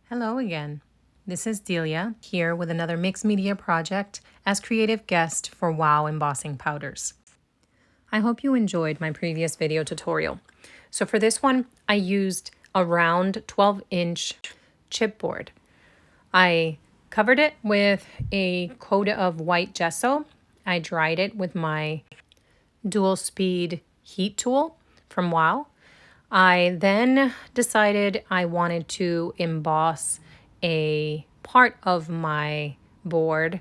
Hello again. This is Delia here with another mixed media project as creative guest for WOW embossing powders. I hope you enjoyed my previous video tutorial. So for this one, I used a round 12-inch chipboard. I covered it with a coat of white gesso. I dried it with my dual speed heat tool from WOW. I then decided I wanted to emboss a part of my board,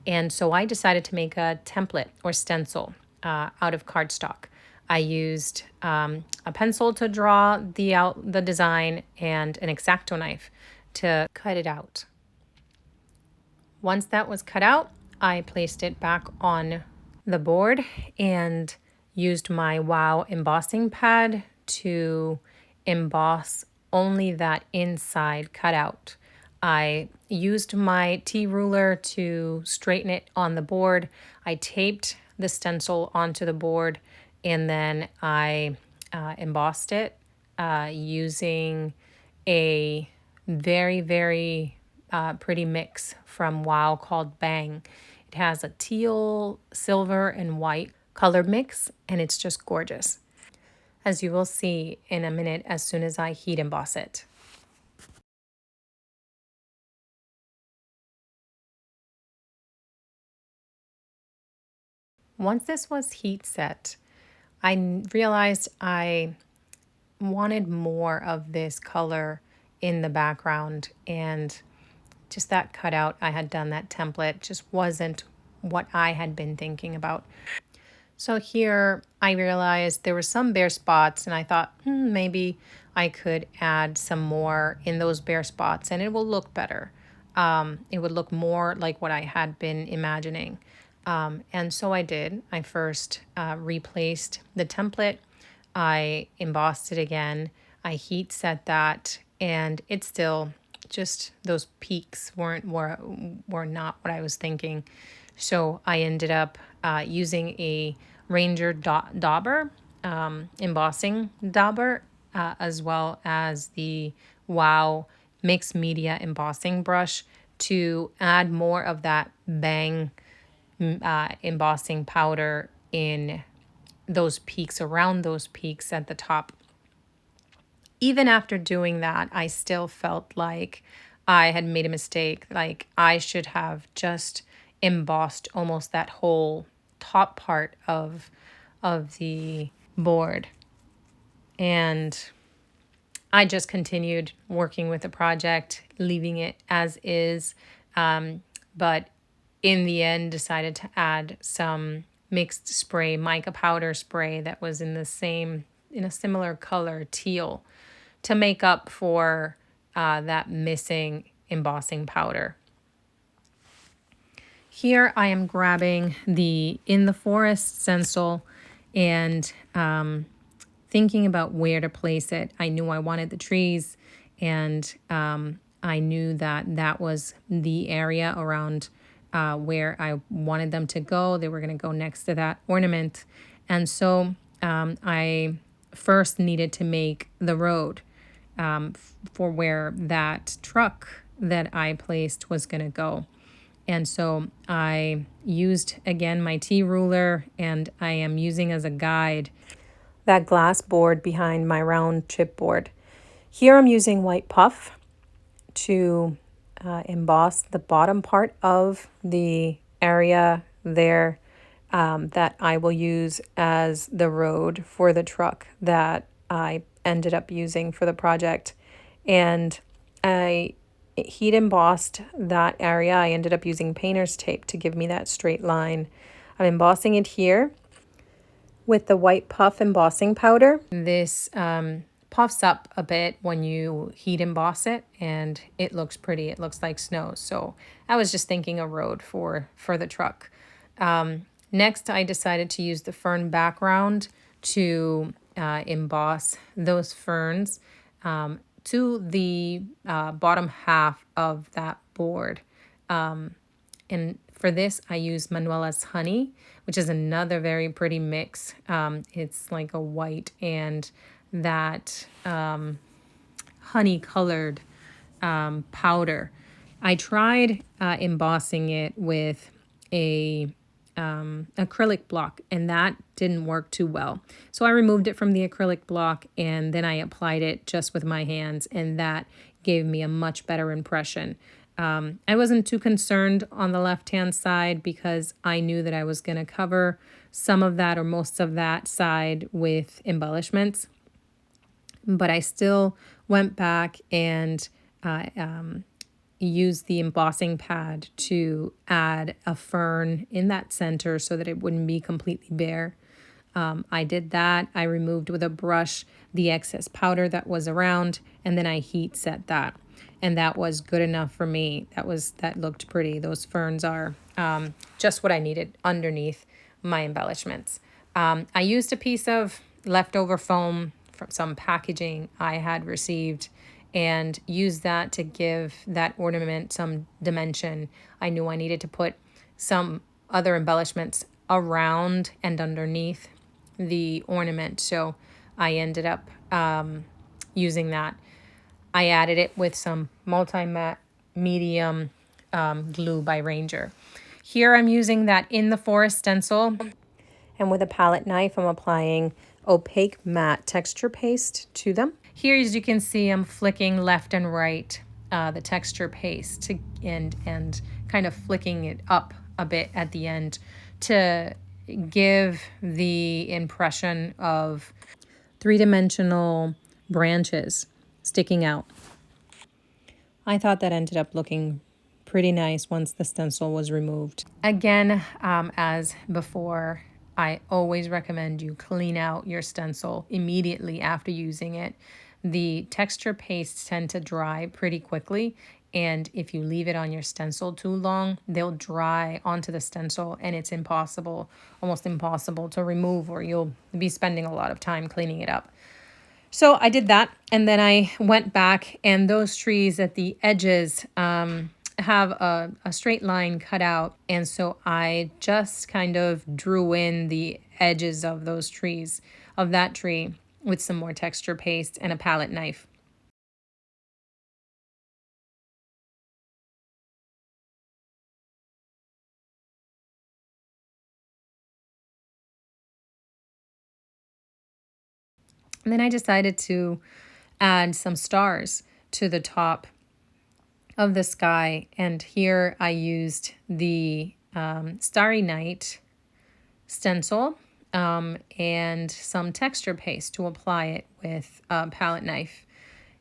and so I decided to make a template or stencil out of cardstock. I used a pencil to draw the design and an X-Acto knife to cut it out. Once that was cut out, I placed it back on the board and used my WOW embossing pad to emboss only that inside cutout. I used my T-ruler to straighten it on the board. I taped the stencil onto the board and then I embossed it using a very pretty mix from WOW called Bang. It has a teal, silver, and white color mix, and it's just gorgeous, as you will see in a minute as soon as I heat emboss it. Once this was heat set, I realized I wanted more of this color in the background, and just that cutout I had done, that template, just wasn't what I had been thinking about. So here I realized there were some bare spots, and I thought maybe I could add some more in those bare spots and it will look better. It would look more like what I had been imagining. And so I did. I first replaced the template. I embossed it again. I heat set that, and it's still just those peaks were not what I was thinking. So I ended up using a Ranger dauber, embossing dauber, as well as the WOW mixed media embossing brush to add more of that Bang embossing powder in those peaks, around those peaks at the top. Even after doing that, I still felt like I had made a mistake. Like I should have just embossed almost that whole top part of the board. And I just continued working with the project, leaving it as is. But in the end, decided to add some mixed spray, mica powder spray that was in a similar color, teal, to make up for that missing embossing powder. Here I am grabbing the In the Forest stencil and thinking about where to place it. I knew I wanted the trees, and I knew that that was the area around where I wanted them to go. They were going to go next to that ornament. And so I first needed to make the road for where that truck that I placed was going to go. And so I used, again, my T-ruler, and I am using as a guide that glass board behind my round chipboard. Here I'm using white puff to emboss the bottom part of the area there that I will use as the road for the truck that I ended up using for the project. And I heat embossed that area. I ended up using painter's tape to give me that straight line. I'm embossing it here with the white puff embossing powder. This puffs up a bit when you heat emboss it, and it looks pretty. It looks like snow. So I was just thinking a road for the truck. Next, I decided to use the fern background to emboss those ferns to the bottom half of that board. And for this, I used Manuela's Honey, which is another very pretty mix. It's like a white and that honey-colored powder. I tried embossing it with a acrylic block, and that didn't work too well. So I removed it from the acrylic block, and then I applied it just with my hands, and that gave me a much better impression. I wasn't too concerned on the left-hand side because I knew that I was going to cover some of that or most of that side with embellishments. But I still went back and used the embossing pad to add a fern in that center so that it wouldn't be completely bare. I did that. I removed with a brush the excess powder that was around, and then I heat set that. And that was good enough for me. That looked pretty. Those ferns are just what I needed underneath my embellishments. I used a piece of leftover foam from some packaging I had received and used that to give that ornament some dimension. I knew I needed to put some other embellishments around and underneath the ornament, so I ended up using that. I added it with some multi-matte medium glue by Ranger. Here I'm using that In the Forest stencil, and with a palette knife I'm applying opaque matte texture paste to them. Here, as you can see, I'm flicking left and right the texture paste and kind of flicking it up a bit at the end to give the impression of three-dimensional branches sticking out. I thought that ended up looking pretty nice once the stencil was removed. Again, as before, I always recommend you clean out your stencil immediately after using it. The texture pastes tend to dry pretty quickly, and if you leave it on your stencil too long, they'll dry onto the stencil, and it's impossible, almost impossible to remove, or you'll be spending a lot of time cleaning it up. So I did that, and then I went back, and those trees at the edges have a straight line cut out, and so I just kind of drew in the edges of those trees, of that tree, with some more texture paste and a palette knife. And then I decided to add some stars to the top of the sky, and here I used the Starry Night stencil and some texture paste to apply it with a palette knife.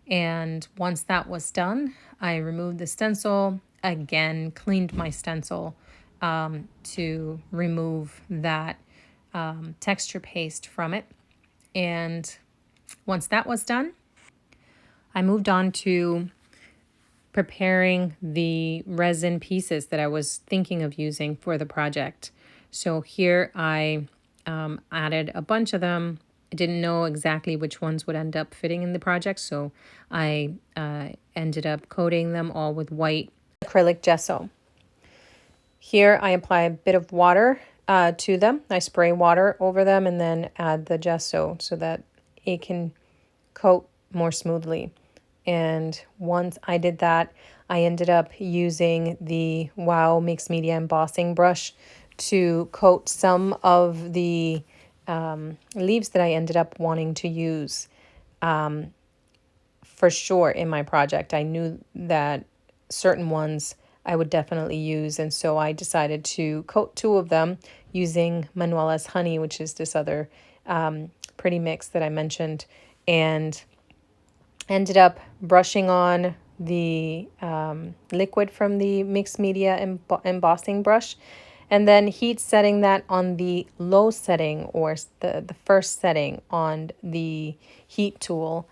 And once that was done, I removed the stencil, again cleaned my stencil to remove that texture paste from it. And once that was done, I moved on to preparing the resin pieces that I was thinking of using for the project. So here I added a bunch of them. I didn't know exactly which ones would end up fitting in the project, so I ended up coating them all with white acrylic gesso. Here I apply a bit of water to them. I spray water over them and then add the gesso so that it can coat more smoothly. And once I did that, I ended up using the Wow Mixed Media embossing brush to coat some of the leaves that I ended up wanting to use for sure in my project. I knew that certain ones I would definitely use, and so I decided to coat two of them using Manuela's Honey, which is this other pretty mix that I mentioned, and ended up brushing on the liquid from the mixed media embossing brush, and then heat setting that on the low setting, or the first setting on the heat tool,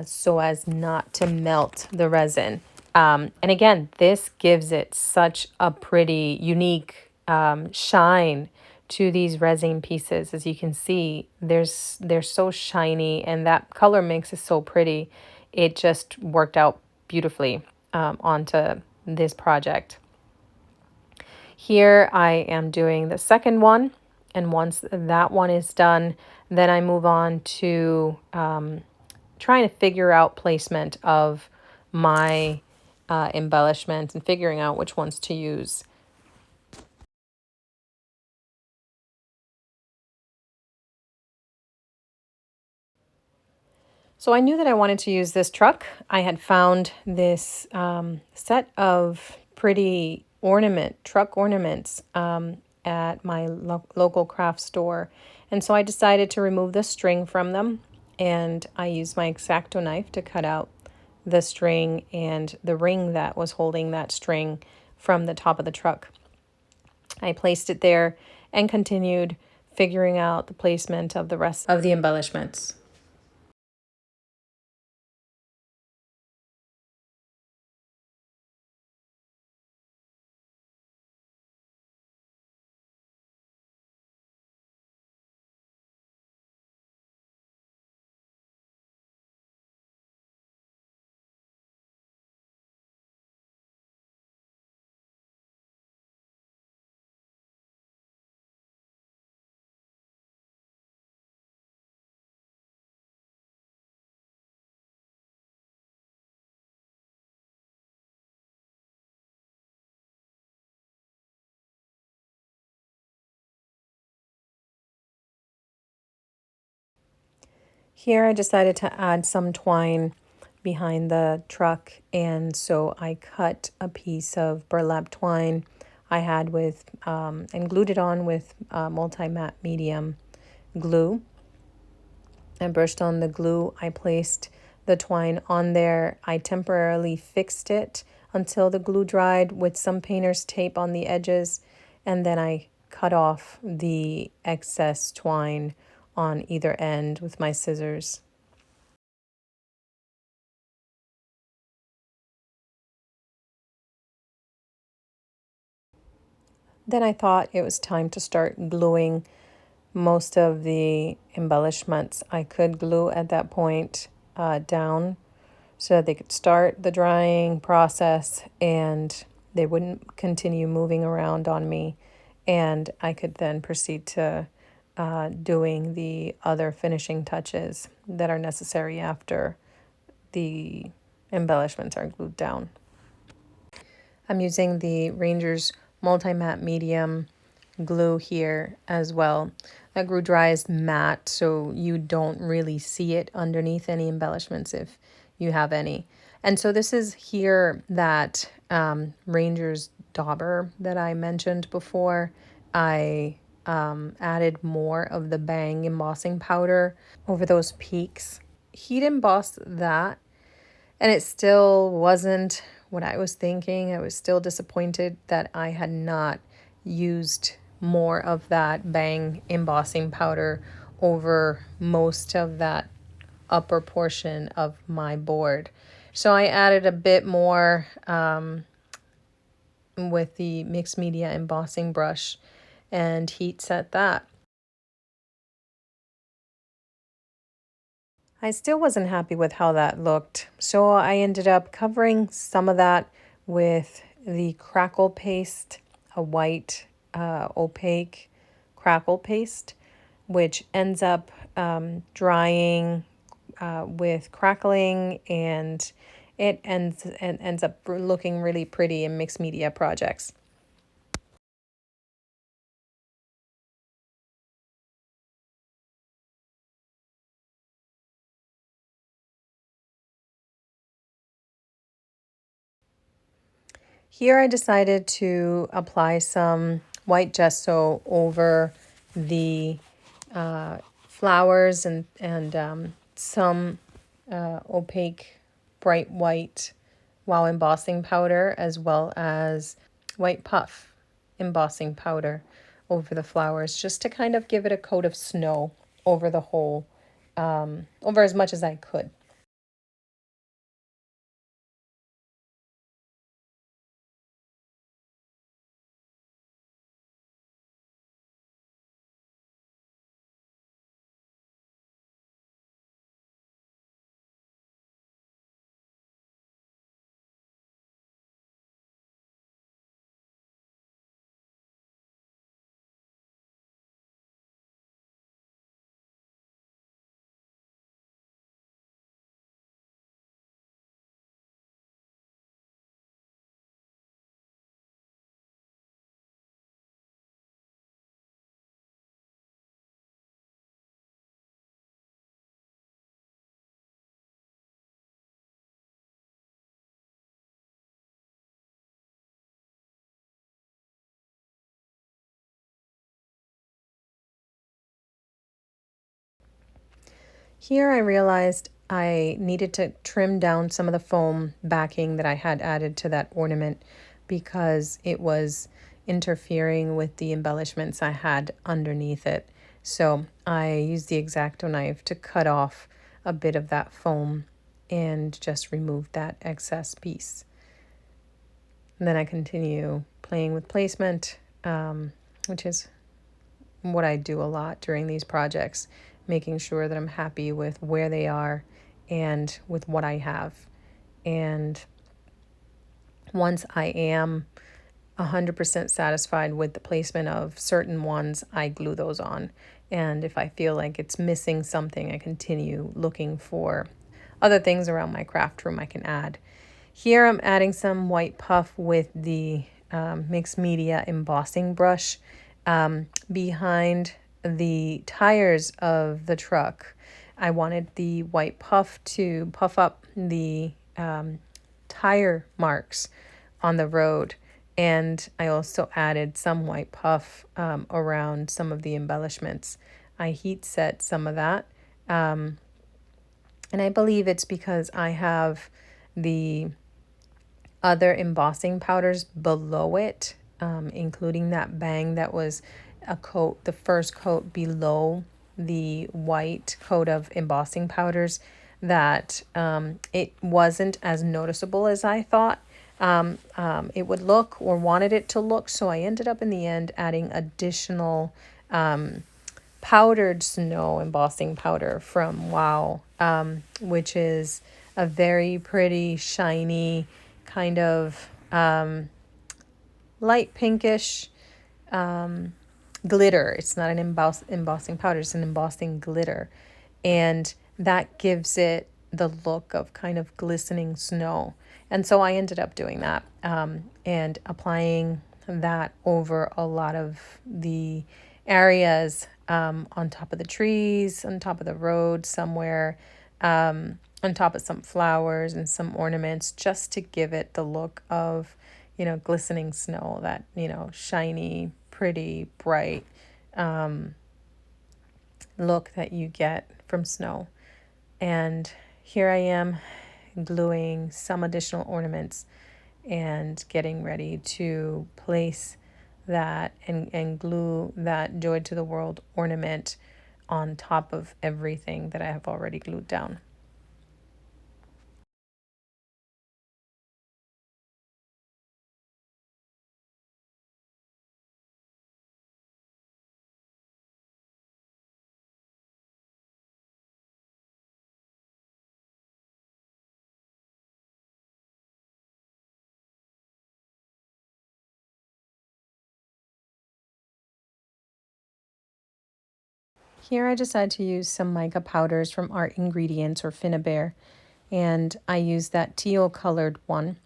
so as not to melt the resin. And again, this gives it such a pretty, unique shine to these resin pieces. As you can see, they're so shiny, and that color mix is so pretty. It just worked out beautifully onto this project. Here I am doing the second one, and once that one is done, then I move on to trying to figure out placement of my embellishments and figuring out which ones to use. So I knew that I wanted to use this truck. I had found this set of pretty truck ornaments at my local craft store. And so I decided to remove the string from them. And I used my X-Acto knife to cut out the string and the ring that was holding that string from the top of the truck. I placed it there and continued figuring out the placement of the rest of the embellishments. Here I decided to add some twine behind the truck, and so I cut a piece of burlap twine I had with and glued it on with multi-matte medium glue. I brushed on the glue. I placed the twine on there. I temporarily fixed it until the glue dried with some painter's tape on the edges, and then I cut off the excess twine on either end with my scissors. Then I thought it was time to start gluing most of the embellishments I could glue at that point down so that they could start the drying process and they wouldn't continue moving around on me. And I could then proceed to doing the other finishing touches that are necessary after the embellishments are glued down. I'm using the Ranger's multi-matte medium glue here as well. That glue dries matte, so you don't really see it underneath any embellishments if you have any. And so this is here that Ranger's dauber that I mentioned before. I added more of the bang embossing powder over those peaks. Heat embossed that, and it still wasn't what I was thinking. I was still disappointed that I had not used more of that bang embossing powder over most of that upper portion of my board. So I added a bit more with the mixed media embossing brush and heat set that. I still wasn't happy with how that looked, so I ended up covering some of that with the crackle paste, a white opaque crackle paste, which ends up drying with crackling, and it ends up looking really pretty in mixed media projects. Here I decided to apply some white gesso over the flowers and some opaque bright white wow embossing powder, as well as white puff embossing powder over the flowers, just to kind of give it a coat of snow over the whole, over as much as I could. Here I realized I needed to trim down some of the foam backing that I had added to that ornament because it was interfering with the embellishments I had underneath it. So I used the X-Acto knife to cut off a bit of that foam and just remove that excess piece. And then I continue playing with placement, which is what I do a lot during these projects, making sure that I'm happy with where they are and with what I have. And once I am 100% satisfied with the placement of certain ones, I glue those on. And if I feel like it's missing something, I continue looking for other things around my craft room I can add. Here I'm adding some white puff with the mixed media embossing brush behind the tires of the truck. I wanted the white puff to puff up the tire marks on the road. And I also added some white puff around some of the embellishments. I heat set some of that. And I believe it's because I have the other embossing powders below it, including that bang that was a coat, the first coat below the white coat of embossing powders, that it wasn't as noticeable as I thought it would look or wanted it to look. So I ended up in the end adding additional powdered snow embossing powder from Wow, which is a very pretty, shiny, kind of light pinkish glitter. It's not an embossing powder, it's an embossing glitter. And that gives it the look of kind of glistening snow. And so I ended up doing that and applying that over a lot of the areas on top of the trees, on top of the road somewhere, on top of some flowers and some ornaments, just to give it the look of, glistening snow, that, shiny, pretty, bright look that you get from snow. And here I am gluing some additional ornaments and getting ready to place that and glue that Joy to the World ornament on top of everything that I have already glued down. Here I decided to use some mica powders from Art Ingredients or Finnabair, and I used that teal colored one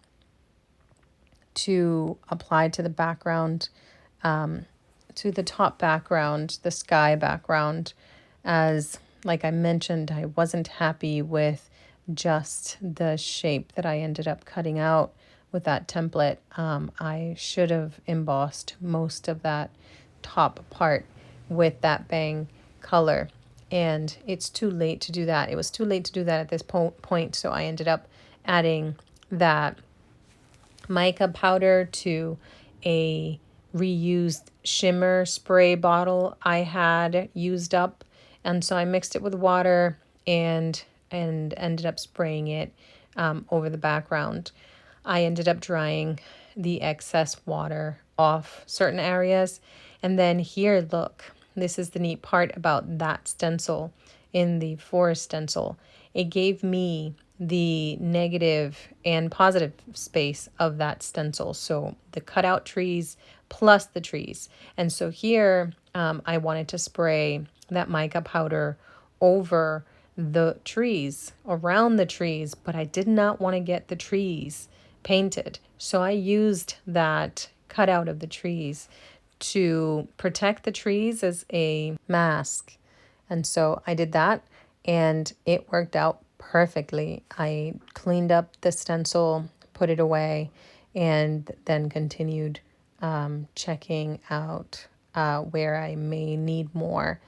to apply to the background, to the top background, the sky background. As like I mentioned, I wasn't happy with just the shape that I ended up cutting out with that template. I should have embossed most of that top part with that bang color, and it's too late to do that. It was too late to do that at this point, so I ended up adding that mica powder to a reused shimmer spray bottle I had used up, and so I mixed it with water and ended up spraying it over the background. I ended up drying the excess water off certain areas, and then here, look, this is the neat part about that stencil in the forest stencil. It gave me the negative and positive space of that stencil. So the cutout trees plus the trees. And so here I wanted to spray that mica powder over the trees, around the trees, but I did not want to get the trees painted. So I used that cutout of the trees to protect the trees as a mask. And so I did that, and it worked out perfectly. I cleaned up the stencil, put it away, and then continued checking out where I may need more.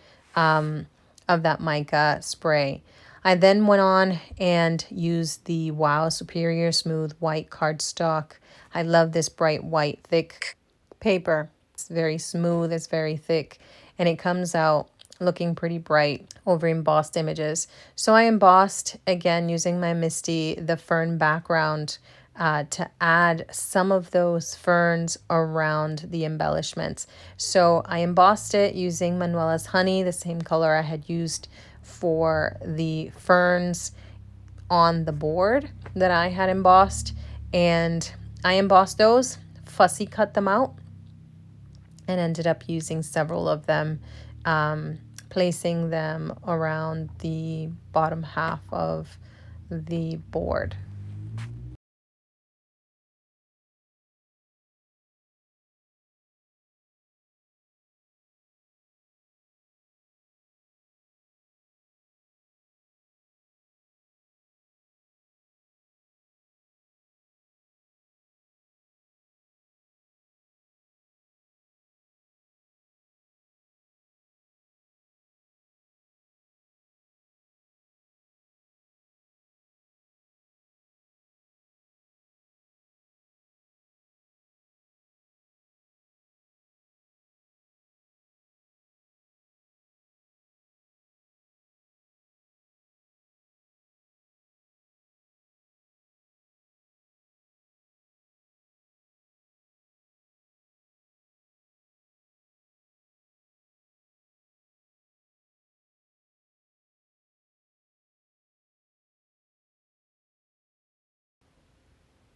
of that mica spray. I then went on and used the Wow Superior Smooth White cardstock. I love this bright white thick paper. It's very smooth, it's very thick, and it comes out looking pretty bright over embossed images. So I embossed again using my Misty the fern background to add some of those ferns around the embellishments. So I embossed it using Manuela's Honey, the same color I had used for the ferns on the board that I had embossed. And I embossed those, fussy cut them out, and ended up using several of them, placing them around the bottom half of the board.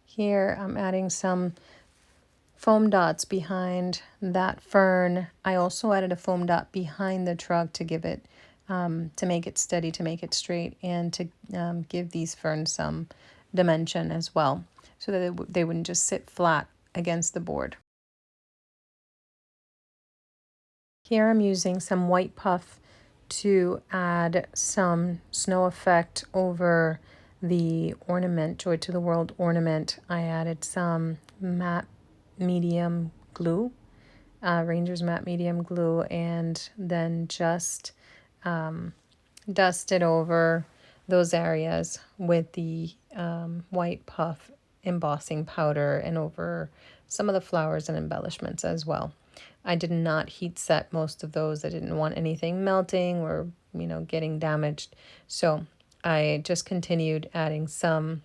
Here I'm adding some foam dots behind that fern. I also added a foam dot behind the trunk to give it, to make it steady, to make it straight, and to give these ferns some dimension as well, so that they wouldn't just sit flat against the board. Here I'm using some white puff to add some snow effect over the ornament, Joy to the World ornament. I added some matte medium glue, Ranger's matte medium glue, and then just dusted over those areas with the white puff embossing powder and over some of the flowers and embellishments as well. I did not heat set most of those. I didn't want anything melting or, getting damaged. So I just continued adding some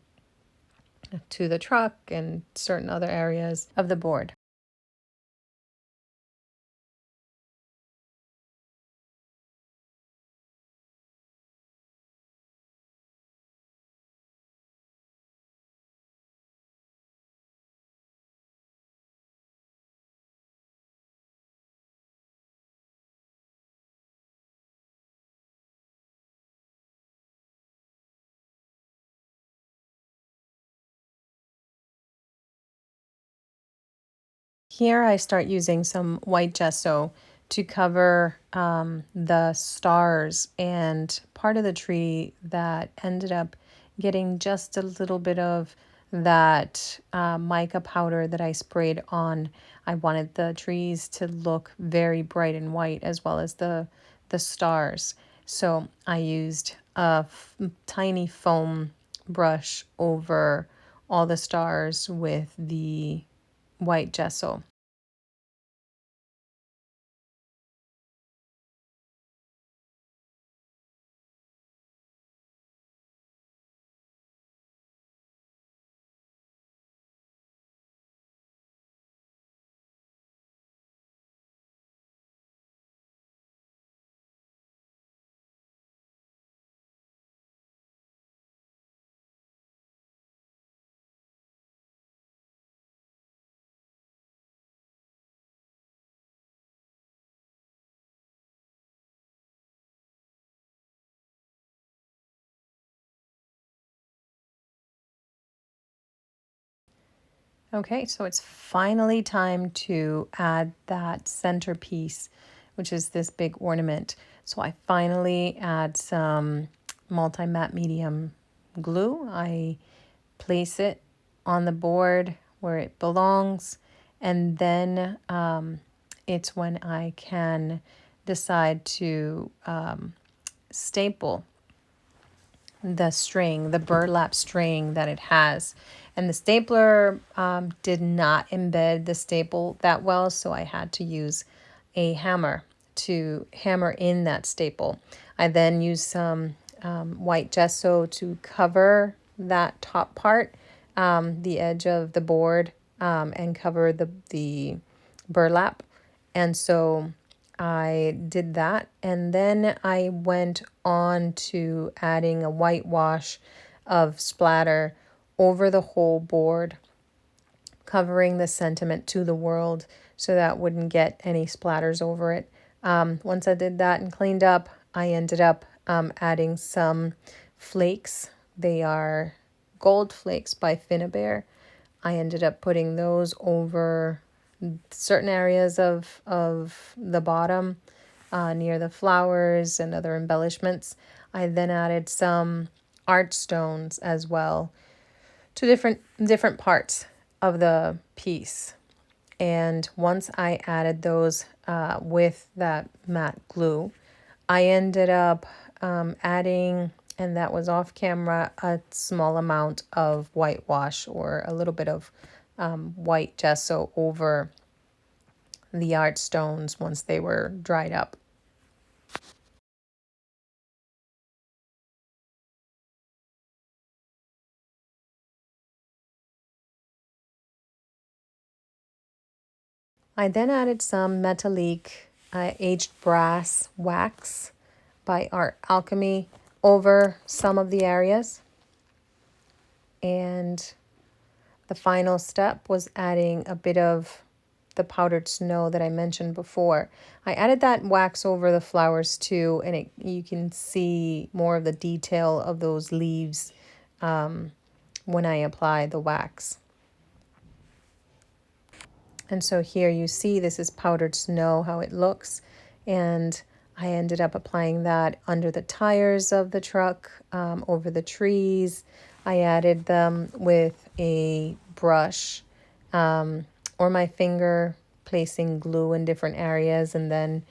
to the truck and certain other areas of the board. Here I start using some white gesso to cover the stars and part of the tree that ended up getting just a little bit of that mica powder that I sprayed on. I wanted the trees to look very bright and white as well as the stars. So I used a tiny foam brush over all the stars with the white gesso. Okay, so it's finally time to add that centerpiece, which is this big ornament. So I finally add some multi-matte medium glue. I place it on the board where it belongs, and then it's when I can decide to staple the string, the burlap string that it has. And the stapler did not embed the staple that well, so I had to use a hammer to hammer in that staple. I then used some white gesso to cover that top part, the edge of the board, and cover the burlap. And so I did that, and then I went on to adding a whitewash of splatter over the whole board, covering the sentiment to the world so that wouldn't get any splatters over it. Once I did that and cleaned up, I ended up adding some flakes. They are gold flakes by Finnabair. I ended up putting those over certain areas of the bottom near the flowers and other embellishments. I then added some art stones as well to different parts of the piece. And once I added those with that matte glue, I ended up adding, and that was off camera, a small amount of whitewash or a little bit of white gesso over the art stones once they were dried up. I then added some metallic aged brass wax by Art Alchemy over some of the areas. And the final step was adding a bit of the powdered snow that I mentioned before. I added that wax over the flowers too, and you can see more of the detail of those leaves when I apply the wax. And so here you see this is powdered snow, how it looks. And I ended up applying that under the tires of the truck, over the trees. I added them with a brush or my finger, placing glue in different areas, and then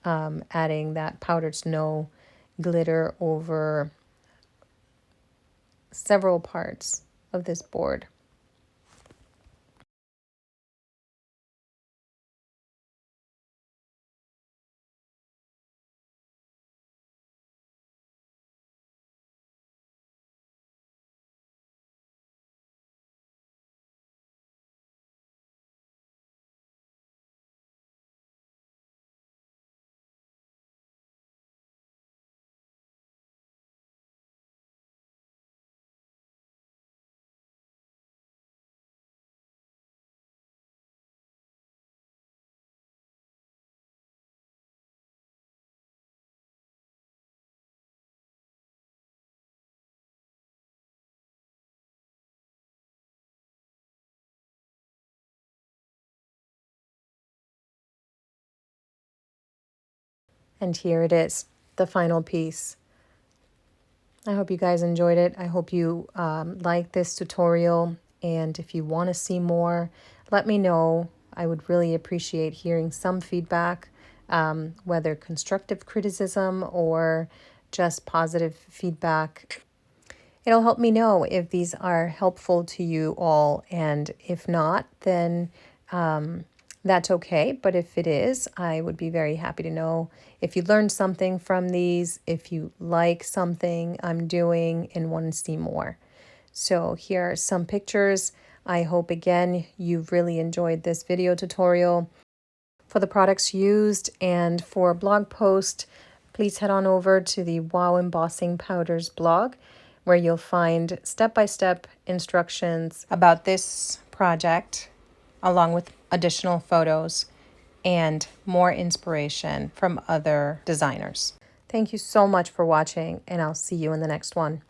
adding that powdered snow glitter over several parts of this board. And here it is, the final piece. I hope you guys enjoyed it. I hope you like this tutorial. And if you want to see more, let me know. I would really appreciate hearing some feedback, whether constructive criticism or just positive feedback. It'll help me know if these are helpful to you all. And if not, then that's okay. But if it is, I would be very happy to know if you learned something from these, if you like something I'm doing and want to see more. So here are some pictures. I hope again you've really enjoyed this video tutorial. For the products used and for a blog post, please head on over to the Wow Embossing Powders blog, where you'll find step-by-step instructions about this project, along with additional photos and more inspiration from other designers. Thank you so much for watching, and I'll see you in the next one.